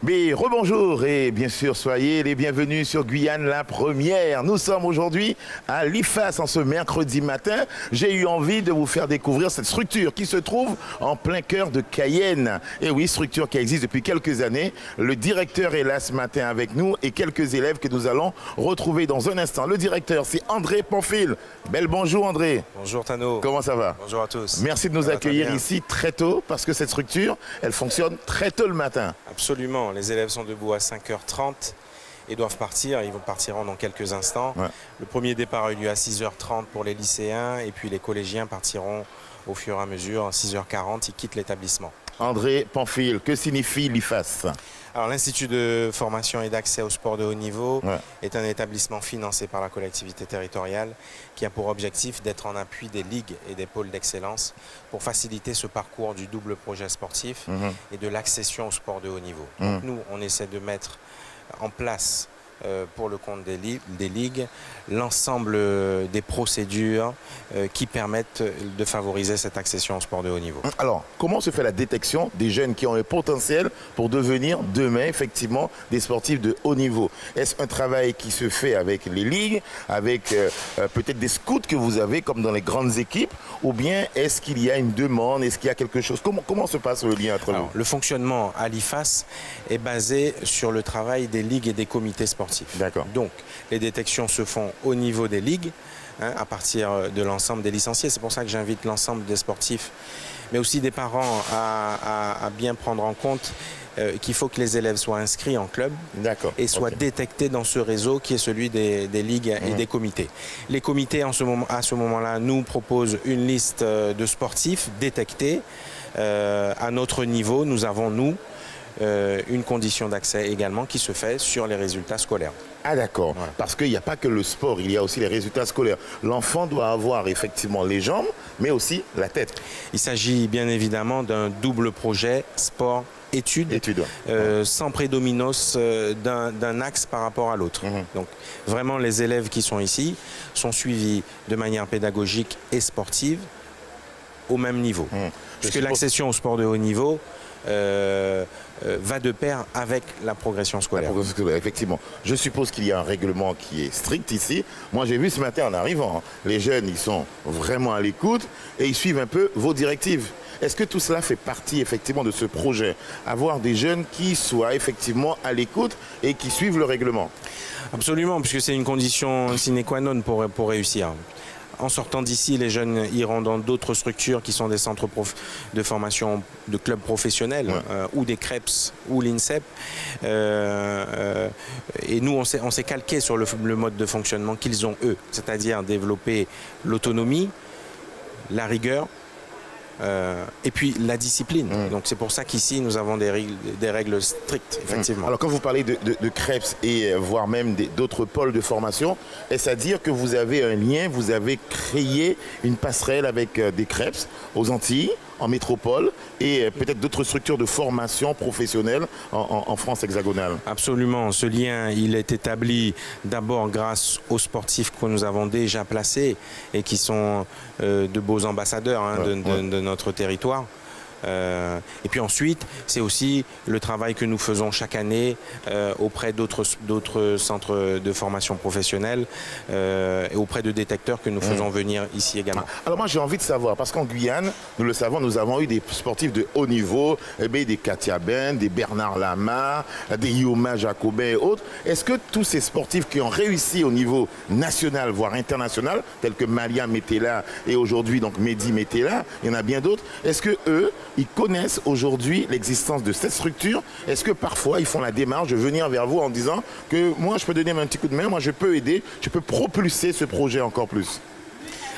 Mais rebonjour et bien sûr soyez les bienvenus sur Guyane la première. Nous sommes aujourd'hui à l'IFAS en ce mercredi matin. J'ai eu envie de vous faire découvrir cette structure qui se trouve en plein cœur de Cayenne. Et oui, structure qui existe depuis quelques années. Le directeur est là ce matin avec nous et quelques élèves que nous allons retrouver dans un instant. Le directeur, c'est André Pamphile. Bel bonjour André. Bonjour Tano. Comment ça va? Bonjour à tous. Merci de nous accueillir ici très tôt parce que cette structure, elle fonctionne très tôt le matin. Absolument. Les élèves sont debout à 5h30 et doivent partir. Ils partiront dans quelques instants. Ouais. Le premier départ a eu lieu à 6h30 pour les lycéens et puis les collégiens partiront au fur et à mesure. À 6h40, ils quittent l'établissement. André Pamphile, que signifie l'IFAS? Alors l'Institut de formation et d'accès au sport de haut niveau est un établissement financé par la collectivité territoriale qui a pour objectif d'être en appui des ligues et des pôles d'excellence pour faciliter ce parcours du double projet sportif et de l'accession au sport de haut niveau. Donc nous, on essaie de mettre en place pour le compte des ligues, l'ensemble des procédures qui permettent de favoriser cette accession au sport de haut niveau. Alors, comment se fait la détection des jeunes qui ont un potentiel pour devenir demain, effectivement, des sportifs de haut niveau? Est-ce un travail qui se fait avec les ligues, avec peut-être des scouts que vous avez comme dans les grandes équipes, ou bien est-ce qu'il y a une demande, est-ce qu'il y a quelque chose? Comment se passe le lien entre vous? Le fonctionnement à l'IFAS est basé sur le travail des ligues et des comités sportifs. Donc, les détections se font au niveau des ligues, à partir de l'ensemble des licenciés. C'est pour ça que j'invite l'ensemble des sportifs, mais aussi des parents à bien prendre en compte qu'il faut que les élèves soient inscrits en club et soient détectés dans ce réseau qui est celui des ligues et des comités. Les comités, à ce moment-là, nous proposent une liste de sportifs détectés. À notre niveau, nous avons, une condition d'accès également qui se fait sur les résultats scolaires. Ah d'accord, voilà. Parce qu'il n'y a pas que le sport, il y a aussi les résultats scolaires. L'enfant doit avoir effectivement les jambes, mais aussi la tête. Il s'agit bien évidemment d'un double projet sport-études, sans prédominance d'un axe par rapport à l'autre. Donc vraiment les élèves qui sont ici sont suivis de manière pédagogique et sportive au même niveau. Puisque l'accession au sport de haut niveau va de pair avec la progression scolaire. Effectivement. Je suppose qu'il y a un règlement qui est strict ici. Moi, j'ai vu ce matin en arrivant, les jeunes, ils sont vraiment à l'écoute et ils suivent un peu vos directives. Est-ce que tout cela fait partie effectivement de ce projet? Avoir des jeunes qui soient effectivement à l'écoute et qui suivent le règlement? Absolument, puisque c'est une condition sine qua non pour réussir. En sortant d'ici, les jeunes iront dans d'autres structures qui sont des centres de formation de clubs professionnels ou des CREPS ou l'INSEP. Et nous, on s'est calqué sur le mode de fonctionnement qu'ils ont eux, c'est-à-dire développer l'autonomie, la rigueur, et puis la discipline. Donc c'est pour ça qu'ici nous avons des règles strictes, effectivement. Alors quand vous parlez de CREPS et voire même d'autres pôles de formation, est-ce à dire que vous avez un lien, vous avez créé une passerelle avec des CREPS aux Antilles, en métropole et peut-être d'autres structures de formation professionnelle en France hexagonale? Absolument. Ce lien, il est établi d'abord grâce aux sportifs que nous avons déjà placés et qui sont de beaux ambassadeurs de notre territoire. Et puis ensuite, c'est aussi le travail que nous faisons chaque année auprès d'autres centres de formation professionnelle et auprès de détecteurs que nous faisons venir ici également. Alors moi j'ai envie de savoir, parce qu'en Guyane, nous le savons, nous avons eu des sportifs de haut niveau, des Katia Ben, des Bernard Lama, des Yoma Jacobin et autres. Est-ce que tous ces sportifs qui ont réussi au niveau national, voire international, tels que Malia Metela et aujourd'hui donc Mehdi Metela, il y en a bien d'autres, est-ce que eux, ils connaissent aujourd'hui l'existence de cette structure? Est-ce que parfois ils font la démarche de venir vers vous en disant que moi je peux donner un petit coup de main, moi je peux aider, je peux propulser ce projet encore plus?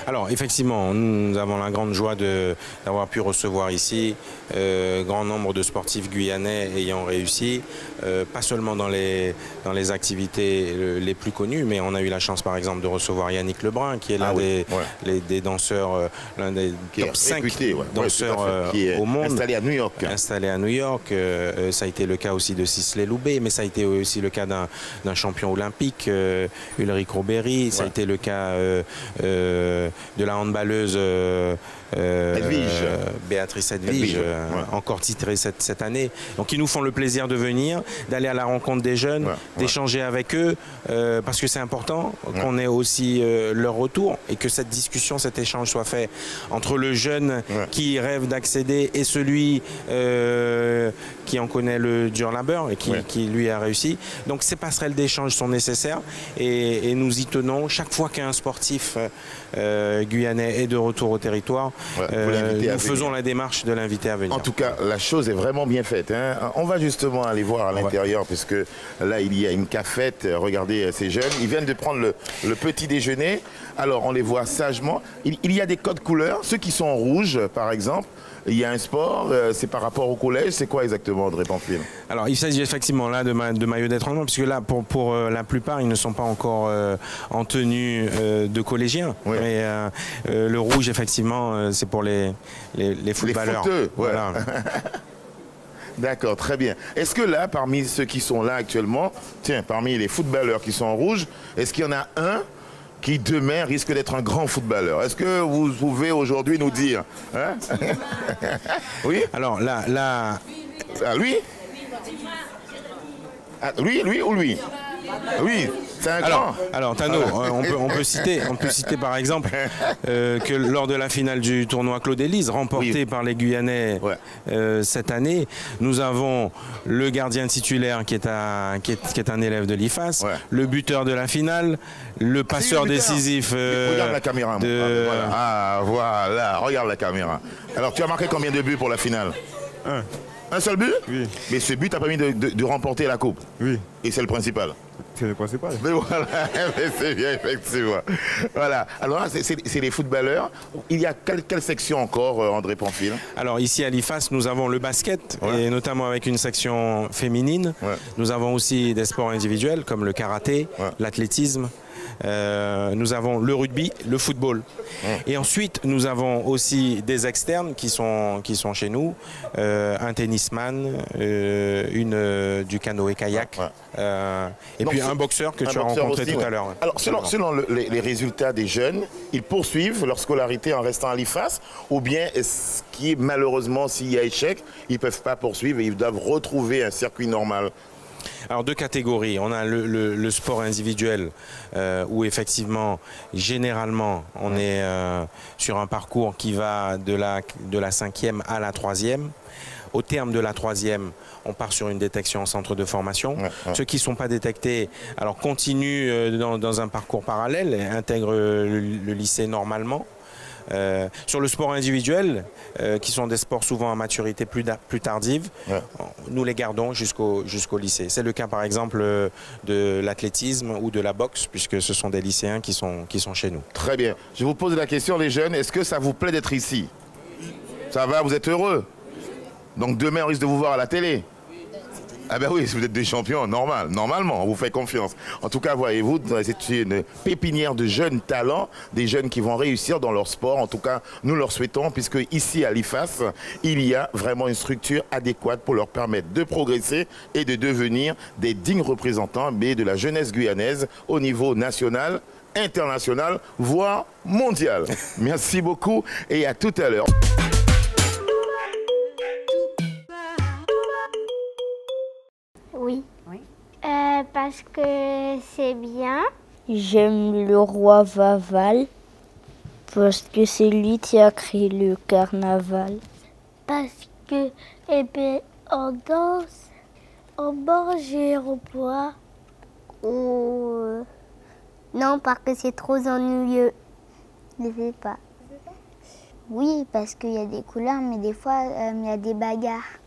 Alors effectivement, nous avons la grande joie d'avoir pu recevoir ici grand nombre de sportifs guyanais ayant réussi, pas seulement dans les activités les plus connues, mais on a eu la chance par exemple de recevoir Yannick Lebrun, qui est l'un des danseurs, l'un des top 5 danseurs au monde. Installé à New York. Installé à New York. Ça a été le cas aussi de Sisley Loubet, mais ça a été aussi le cas d'un champion olympique, Ulrich Roberi. Ça a été le cas de la handballeuse Béatrice Edwige, encore titrée cette année. Donc ils nous font le plaisir de venir, d'aller à la rencontre des jeunes, d'échanger avec eux, parce que c'est important qu'on ait aussi leur retour et que cette discussion, cet échange soit fait entre le jeune qui rêve d'accéder et celui qui en connaît le dur labeur et qui lui a réussi. Donc ces passerelles d'échange sont nécessaires et nous y tenons. Chaque fois qu'un sportif guyanais est de retour au territoire, nous faisons la démarche de l'inviter à venir. En tout cas, la chose est vraiment bien faite, hein. On va justement aller voir à l'intérieur, puisque là, il y a une cafette. Regardez ces jeunes. Ils viennent de prendre le petit déjeuner. Alors, on les voit sagement. Il y a des codes couleurs. Ceux qui sont rouges, par exemple, il y a un sport, c'est par rapport au collège. C'est quoi exactement, André Pamphile? Alors, il s'agit effectivement là de maillots d'étranglement, puisque là, pour la plupart, ils ne sont pas encore en tenue de collégiens. Mais le rouge, effectivement, c'est pour les footballeurs. Les footeux, voilà. D'accord, très bien. Est-ce que là, parmi ceux qui sont là actuellement, tiens, parmi les footballeurs qui sont en rouge, est-ce qu'il y en a un qui demain risque d'être un grand footballeur? Est-ce que vous pouvez aujourd'hui nous dire, hein? Oui. Alors là... Ah, lui? Ah, lui ou lui? Oui, c'est un grand. Alors Tano, on peut citer par exemple que lors de la finale du tournoi Claude Élise, remporté par les Guyanais cette année, nous avons le gardien titulaire qui est un élève de l'IFAS, le buteur de la finale, le passeur décisif. Regarde la caméra. Voilà. Ah voilà, regarde la caméra. Alors tu as marqué combien de buts pour la finale? Un seul but? Oui. Mais ce but a permis de remporter la coupe? Oui. Et c'est le principal? C'est le principal. Mais voilà, c'est bien, effectivement. Voilà. Alors là, c'est les footballeurs. Il y a quelle section encore, André Pamphile? Alors ici à l'IFAS, nous avons le basket, et notamment avec une section féminine. Nous avons aussi des sports individuels comme le karaté, l'athlétisme. Nous avons le rugby, le football. Et ensuite, nous avons aussi des externes qui sont chez nous. Un tennisman, du canoë-kayak. Et puis un boxeur que tu as rencontré tout à l'heure. Alors, selon les résultats des jeunes, ils poursuivent leur scolarité en restant à l'IFAS, ou bien est-ce qui malheureusement, s'il y a échec, ils ne peuvent pas poursuivre et ils doivent retrouver un circuit normal? Alors deux catégories, on a le sport individuel où effectivement, généralement, on est sur un parcours qui va de la 5e à la 3e. Au terme de la 3e, on part sur une détection en centre de formation. Ceux qui ne sont pas détectés, alors continuent dans un parcours parallèle et intègrent le lycée normalement. Sur le sport individuel, qui sont des sports souvent à maturité plus tardive, nous les gardons jusqu'au lycée. C'est le cas par exemple de l'athlétisme ou de la boxe, puisque ce sont des lycéens qui sont chez nous. Très bien. Je vous pose la question, les jeunes, est-ce que ça vous plaît d'être ici? Ça va, vous êtes heureux? Donc demain, on risque de vous voir à la télé? Ah ben oui, si vous êtes des champions, normalement, on vous fait confiance. En tout cas, voyez-vous, c'est une pépinière de jeunes talents, des jeunes qui vont réussir dans leur sport. En tout cas, nous leur souhaitons, puisque ici à l'IFAS, il y a vraiment une structure adéquate pour leur permettre de progresser et de devenir des dignes représentants de la jeunesse guyanaise au niveau national, international, voire mondial. Merci beaucoup et à tout à l'heure. Oui. Parce que c'est bien. J'aime le roi Vaval parce que c'est lui qui a créé le carnaval. Parce que, on danse, on mange et on boit. Non, parce que c'est trop ennuyeux. Je ne sais pas. Oui, parce qu'il y a des couleurs, mais des fois, il y a des bagarres.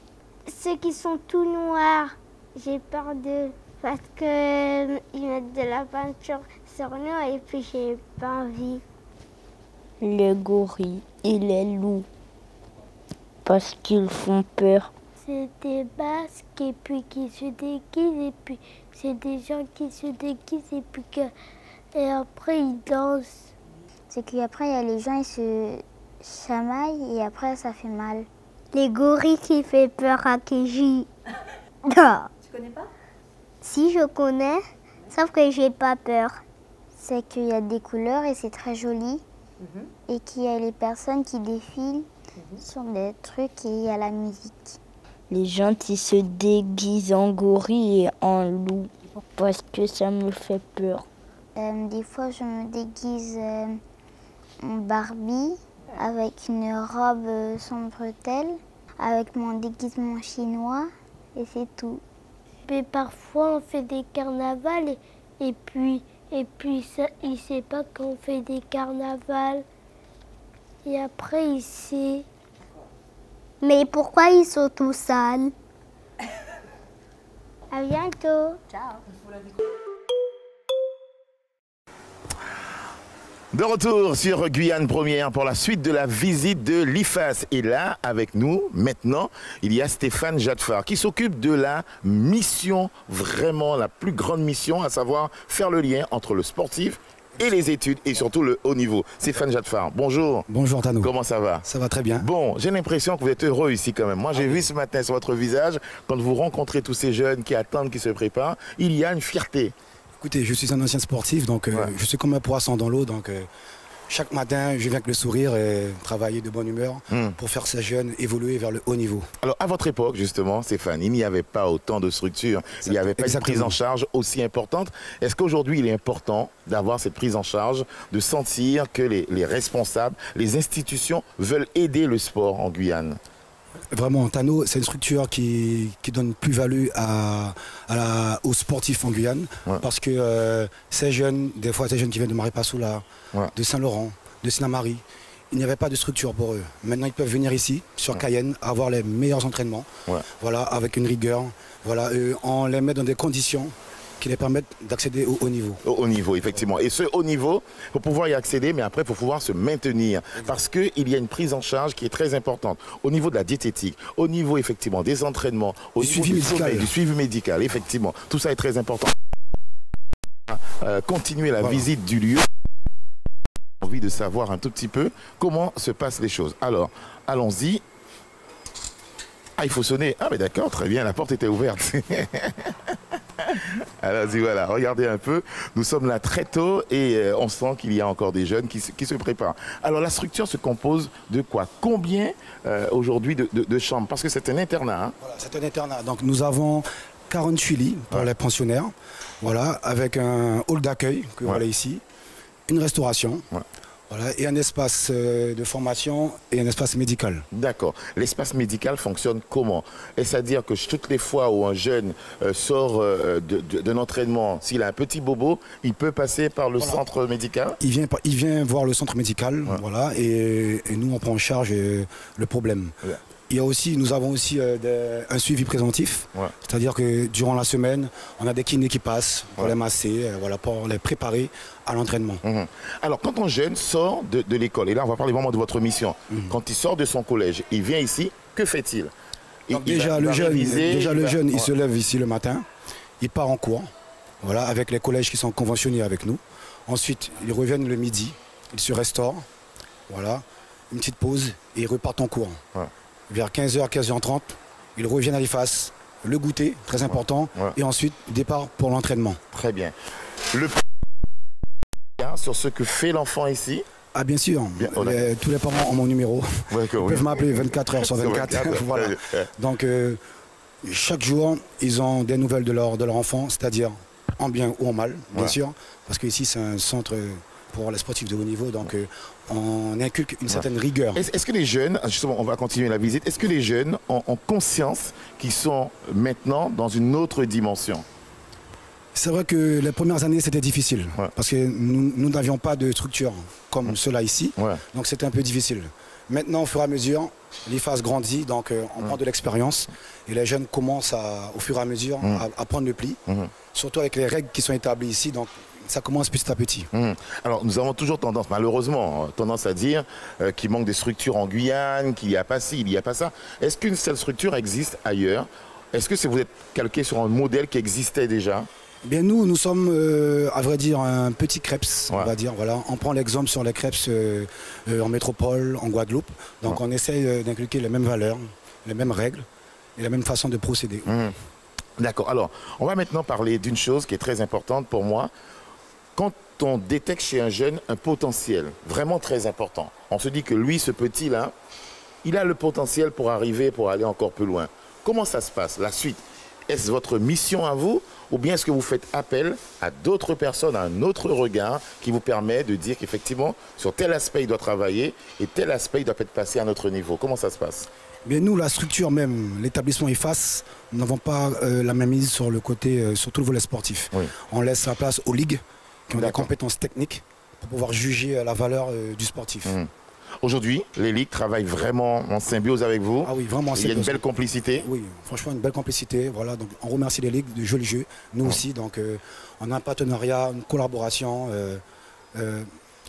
Ceux qui sont tout noirs, j'ai peur d'eux. Parce qu'ils mettent de la peinture sur nous et puis j'ai pas envie. Les gorilles et les loups, parce qu'ils font peur. C'est des masques et puis qui se déguisent et puis c'est des gens qui se déguisent et puis et après ils dansent. C'est qu'après il y a les gens, ils se chamaillent et après ça fait mal. Les gorilles qui fait peur à Keji. Tu connais pas? Si, je connais, sauf que j'ai pas peur. C'est qu'il y a des couleurs et c'est très joli. et qu'il y a les personnes qui défilent sur des trucs et il y a la musique. Les gens qui se déguisent en gorille et en loup parce que ça me fait peur. Des fois, je me déguise en Barbie avec une robe sans bretelles, avec mon déguisement chinois et c'est tout. Mais parfois, on fait des carnavals et puis ça, il ne sait pas qu'on fait des carnavals. Et après, il sait. Mais pourquoi ils sont tous sales? À bientôt. Ciao. De retour sur Guyane Première pour la suite de la visite de l'IFAS. Et là, avec nous, maintenant, il y a Stéphane Jadfar qui s'occupe de la mission, vraiment la plus grande mission, à savoir faire le lien entre le sportif et les études et surtout le haut niveau. Stéphane Jadfar, bonjour. Bonjour Tano. Comment ça va? Ça va très bien. Bon, j'ai l'impression que vous êtes heureux ici quand même. Moi, j'ai vu ce matin sur votre visage, quand vous rencontrez tous ces jeunes qui attendent, qui se préparent, il y a une fierté. Écoutez, je suis un ancien sportif, donc je suis comme un poisson dans l'eau. Donc chaque matin, je viens avec le sourire et travailler de bonne humeur pour faire ces jeunes évoluer vers le haut niveau. Alors, à votre époque, justement, Stéphane, il n'y avait pas autant de structures, il n'y avait pas une prise en charge aussi importante. Est-ce qu'aujourd'hui, il est important d'avoir cette prise en charge, de sentir que les responsables, les institutions veulent aider le sport en Guyane? Vraiment, Tano, c'est une structure qui donne plus-value aux sportifs en Guyane. Parce que ces jeunes, des fois, ces jeunes qui viennent de Maripasoula, de Saint-Laurent, de Sinamari, il n'y avait pas de structure pour eux. Maintenant, ils peuvent venir ici, sur Cayenne, avoir les meilleurs entraînements, voilà, avec une rigueur. Voilà, on les met dans des conditions qui les permettent d'accéder au haut niveau. Au haut niveau, effectivement. Et ce haut niveau, il faut pouvoir y accéder, mais après, il faut pouvoir se maintenir. Parce qu'il y a une prise en charge qui est très importante. Au niveau de la diététique, au niveau, effectivement, des entraînements, au niveau du sommeil, du suivi médical, effectivement. Tout ça est très important. Continuer la visite du lieu. J'ai envie de savoir un tout petit peu comment se passent les choses. Alors, allons-y. Ah, il faut sonner. Ah, mais d'accord, très bien, la porte était ouverte. Alors, voilà, regardez un peu. Nous sommes là très tôt et on sent qu'il y a encore des jeunes qui se préparent. Alors, la structure se compose de quoi? Combien aujourd'hui de chambres? Parce que c'est un internat. Hein? Voilà, c'est un internat. Donc, nous avons 48 lits pour les pensionnaires. Voilà, avec un hall d'accueil que voilà ici, une restauration. Voilà, et un espace de formation et un espace médical. D'accord. L'espace médical fonctionne comment? Est-ce à dire que toutes les fois où un jeune sort d'un entraînement, s'il a un petit bobo, il peut passer par le centre médical? Il vient voir le centre médical, voilà, et nous on prend en charge le problème. Il y a aussi, nous avons aussi un suivi préventif, c'est-à-dire que durant la semaine, on a des kinés qui passent pour les masser, voilà, pour les préparer à l'entraînement. Alors, quand un jeune sort de l'école, et là on va parler vraiment de votre mission, quand il sort de son collège, il vient ici, que fait-il? Déjà, le jeune, il se lève ici le matin, il part en cours, voilà, avec les collèges qui sont conventionnés avec nous. Ensuite, ils reviennent le midi, ils se restaurent, voilà, une petite pause et ils repartent en cours. Vers 15h, 15h30, ils reviennent à l'IFAS, le goûter, très important, et ensuite départ pour l'entraînement. Très bien. Sur ce que fait l'enfant ici? Ah bien sûr, tous les parents ont mon numéro. Ils peuvent m'appeler 24 h sur 24. Voilà. Donc chaque jour, ils ont des nouvelles de leur enfant, c'est-à-dire en bien ou en mal, bien sûr, parce qu'ici c'est un centre pour les sportifs de haut niveau, donc on inculque une certaine rigueur. Est-ce que les jeunes, justement on va continuer la visite, est-ce que les jeunes ont conscience qu'ils sont maintenant dans une autre dimension? C'est vrai que les premières années c'était difficile, parce que nous n'avions pas de structure comme cela ici, donc c'était un peu difficile. Maintenant, au fur et à mesure, l'IFAS grandit, donc on prend de l'expérience et les jeunes commencent au fur et à mesure à prendre le pli, surtout avec les règles qui sont établies ici. Donc, ça commence petit à petit. Alors, nous avons toujours tendance, malheureusement, à dire qu'il manque de structures en Guyane, qu'il n'y a pas ci, il n'y a pas ça. Est-ce qu'une seule structure existe ailleurs? Est-ce que vous êtes calqué sur un modèle qui existait déjà? Bien, nous sommes, à vrai dire, un petit CREPS, on va dire. Voilà. On prend l'exemple sur les CREPS en métropole, en Guadeloupe. Donc, on essaye d'inculquer les mêmes valeurs, les mêmes règles et la même façon de procéder. D'accord. Alors, on va maintenant parler d'une chose qui est très importante pour moi. Quand quand on détecte chez un jeune un potentiel vraiment très important, on se dit que lui, ce petit-là, il a le potentiel pour arriver, pour aller encore plus loin. Comment ça se passe, la suite? Est-ce votre mission à vous ou bien est-ce que vous faites appel à d'autres personnes, à un autre regard qui vous permet de dire qu'effectivement, sur tel aspect, il doit travailler et tel aspect, il doit être passé à un autre niveau? Comment ça se passe? Mais nous, la structure même, l'établissement IFAS, nous n'avons pas la même mise sur le côté, sur tout le volet sportif. Oui. On laisse la place aux ligues qui ont des compétences techniques pour pouvoir juger la valeur du sportif. Aujourd'hui, les ligues travaillent vraiment en symbiose avec vous. Ah oui, vraiment. Il y a une belle complicité. Oui, franchement, une belle complicité. Voilà, donc on remercie les ligues de jouer le jeu. Nous aussi, donc on a un partenariat, une collaboration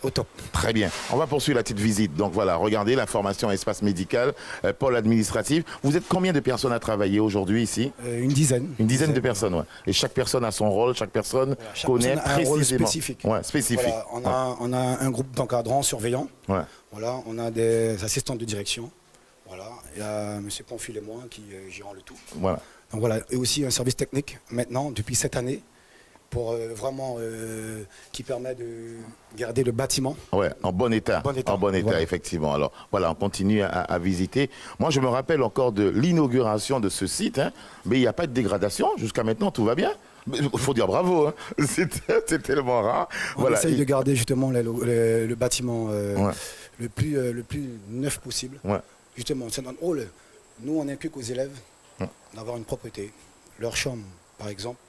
au top. Très bien. On va poursuivre la petite visite. Donc voilà, regardez l'information espace médical, pôle administratif. Vous êtes combien de personnes à travailler aujourd'hui ici? Une dizaine. Une dizaine de personnes, ouais. Et chaque personne a son rôle, chaque personne connaît précisément. Un rôle spécifique. Ouais, spécifique. Voilà, on a un groupe d'encadrants, surveillants. Ouais. Voilà, on a des assistants de direction. Voilà, il y a M. Ponfil et moi qui gérons le tout. Voilà. Donc voilà, et aussi un service technique maintenant depuis cette année pour vraiment qui permet de garder le bâtiment. Ouais, en bon état. En bon état, voilà. Effectivement. Alors voilà, on continue à visiter. Moi, je me rappelle encore de l'inauguration de ce site, hein, mais il n'y a pas de dégradation. Jusqu'à maintenant, tout va bien. Il faut dire bravo, hein. C'est tellement rare. On essaye de garder justement le bâtiment le plus neuf possible. Ouais. Justement, c'est notre rôle. Nous, on inculque aux élèves d'avoir une propreté. Leur chambre, par exemple,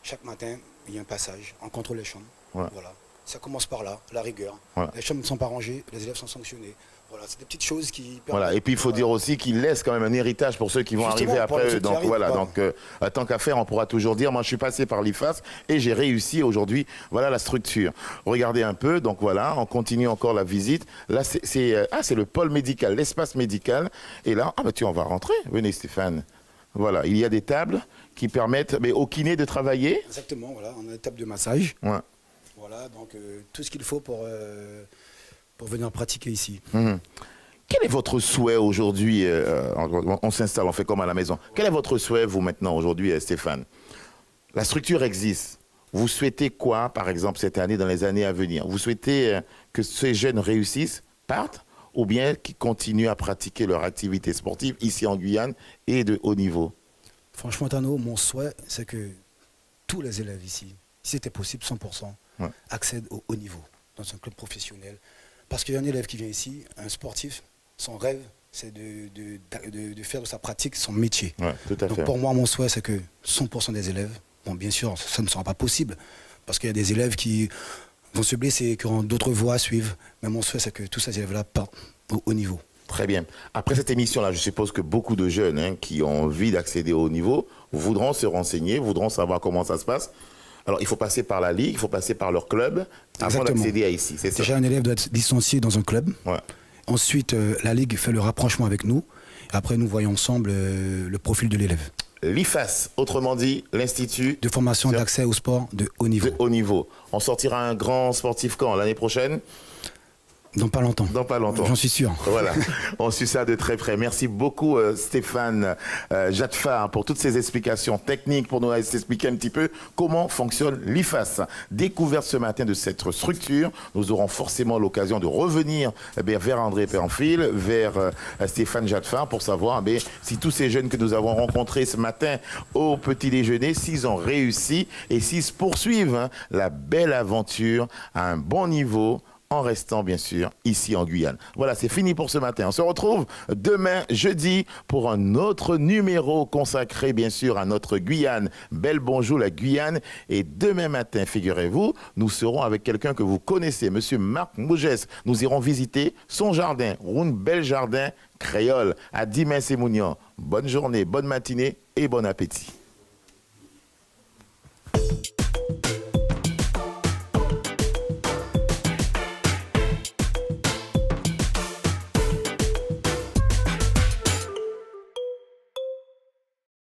chaque matin, il y a un passage, on contrôle les chambres. Ouais. Voilà. Ça commence par là, la rigueur. Ouais. Les chambres ne sont pas rangées, les élèves sont sanctionnés. Voilà, c'est des petites choses qui... Voilà, et puis il faut dire aussi qu'ils laissent quand même un héritage pour ceux qui vont arriver après eux. Donc voilà, donc tant qu'à faire, on pourra toujours dire, moi je suis passé par l'IFAS et j'ai réussi aujourd'hui, voilà la structure. Regardez un peu, donc voilà, on continue encore la visite. Là, c'est le pôle médical, l'espace médical. Et là, ah bah tu, on va rentrer, venez Stéphane. Voilà, il y a des tables qui permettent aux kinés de travailler. Exactement, voilà, on a des tables de massage. Ouais. Voilà, donc tout ce qu'il faut pour venir pratiquer ici. Quel est votre souhait aujourd'hui? On s'installe, on fait comme à la maison. Quel est votre souhait, vous, maintenant, aujourd'hui, Stéphane? La structure existe. Vous souhaitez quoi, par exemple, cette année, dans les années à venir? Vous souhaitez que ces jeunes réussissent, partent, ou bien qu'ils continuent à pratiquer leur activité sportive ici en Guyane et de haut niveau? Franchement, Tano, mon souhait, c'est que tous les élèves ici, si c'était possible, 100%, accèdent au haut niveau, dans un club professionnel. Parce qu'il y a un élève qui vient ici, un sportif, son rêve, c'est de faire de sa pratique son métier. Ouais, tout à fait. Donc pour moi, mon souhait, c'est que 100% des élèves, bon bien sûr, ça ne sera pas possible, parce qu'il y a des élèves qui vont se blesser, qui auront d'autres voies à suivre. Mais mon souhait, c'est que tous ces élèves-là partent au haut niveau. Très bien. Après cette émission-là, je suppose que beaucoup de jeunes qui ont envie d'accéder au haut niveau voudront se renseigner, voudront savoir comment ça se passe. Alors, il faut passer par la ligue, il faut passer par leur club avant d'accéder à ici. Déjà, un élève doit être licencié dans un club. Ouais. Ensuite, la ligue fait le rapprochement avec nous. Après, nous voyons ensemble le profil de l'élève. L'IFAS, autrement dit, l'Institut de formation d'accès au sport de haut niveau. De haut niveau. On sortira un grand sportif quand? L'année prochaine? Dans pas longtemps. Dans pas longtemps. J'en suis sûr. Voilà, on suit ça de très près. Merci beaucoup Stéphane Jatfar pour toutes ces explications techniques, pour nous expliquer un petit peu comment fonctionne l'IFAS. Découverte ce matin de cette structure, nous aurons forcément l'occasion de revenir vers André Pernfil, vers Stéphane Jatfar pour savoir si tous ces jeunes que nous avons rencontrés ce matin au petit déjeuner, s'ils ont réussi et s'ils poursuivent la belle aventure à un bon niveau, en restant bien sûr ici en Guyane. Voilà, c'est fini pour ce matin. On se retrouve demain jeudi pour un autre numéro consacré bien sûr à notre Guyane. Belle bonjour la Guyane. Et demain matin, figurez-vous, nous serons avec quelqu'un que vous connaissez, Monsieur Marc Mougès. Nous irons visiter son jardin, un bel jardin créole à Dimens et Mounian. Bonne journée, bonne matinée et bon appétit.